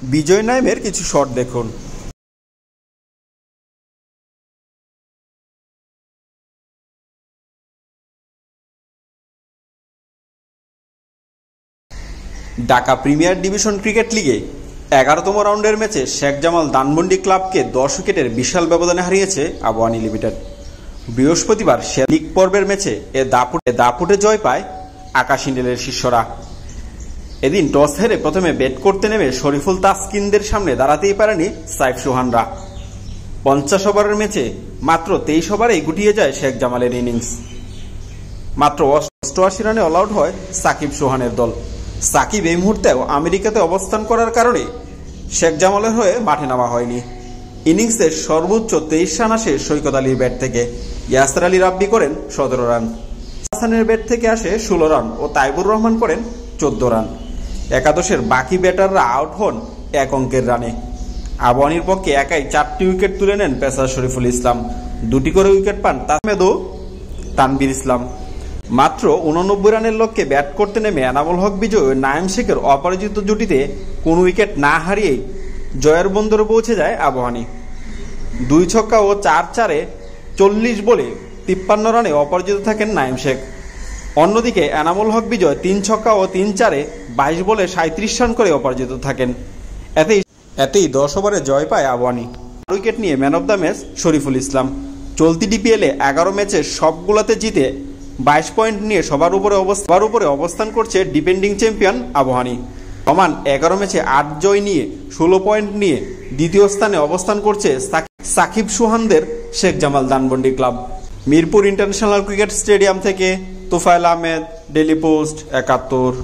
বিজয় নাইমের কিছু শট দেখুন। Dhaka premier division cricket লিগে 11তম রাউন্ডের ম্যাচে শেখ জামাল ধানমন্ডি ক্লাবকে 10 উইকেটের বিশাল ব্যবধানে হারিয়েছে আবাহনী লিমিটেড। বৃহস্পতিবার লিগ পর্বের ম্যাচে দাপুটে জয় পায় আকাশ ইন্ডেলের শিষ্যরা। এদিন টস হেরে প্রথমে ব্যাট করতে নেমে শরীফুল তাসকিনদের সামনে দাঁড়াতেই পারেনি সাইফ সুহানরা। 50 ওভারের ম্যাচে মাত্র 23 ওভারেই গুটিয়ে যায় শেখ জামালের ইনিংস। মাত্র 88 রানে অল আউট হয় সাকিব সোহানের দল। সাকিব এই মুহূর্তেও আমেরিকাতে অবস্থান করার কারণে শেখ জামালের হয়ে মাঠে নামা হয়নি। ইনিংসের সর্বোচ্চ 23 রান আসে সৈকত আলীর ব্যাট থেকে। ইয়াসির আলী রাব্বি করেন 17 রান, হাসানের ব্যাট থেকে আসে 16 রান ও তাইবুর রহমান করেন 14 রান। একাদশের বাকি ব্যাটাররা আউট হন 1 অঙ্কের রানে। আবাহনীর পক্ষে একাই 4টি উইকেট তুলে নেন পেসার শরীফুল ইসলাম। 2টি করে উইকেট পান তাহমেদ ও তানভীর ইসলাম। মাত্র 89 রানের লক্ষ্যে ব্যাট করতে নেমে এনামুল হক বিজয় ও নাঈম শেখের অপরাজিত জুটিতে কোনো উইকেট না হারিয়েই জয়ের বন্দরে পৌঁছে যায় আবাহনী। 2 ছক্কা ও 4-4-এ 40 বলে 53 রানে অপরাজিত থাকেন নাঈম শেখ। অন্যদিকে এনামুল হক বিজয় 3 ছক্কা ও 3-4-এ 22 বলে 37 রান করে অপরাজিত থাকেন। এতেই 10 ওভারে জয় পায় আবাহনী। উইকেট নিয়ে man of the match Shoriful Islam. চলতি ডিপিএলে 11 ম্যাচের সবগুলোতে জিতে 22 পয়েন্ট নিয়ে সবার উপরে অবস্থান করছে ডিফেন্ডিং চ্যাম্পিয়ন আবাহনী। সমান 11 ম্যাচে 8 জয় নিয়ে 16 পয়েন্ট নিয়ে দ্বিতীয় স্থানে অবস্থান করছে সাকিব সুহানদের Sheikh Jamal Dhanmondi club. Mirpur international cricket stadium থেকে তোফায়েল আহমেদ, ডেইলি পোস্ট 71।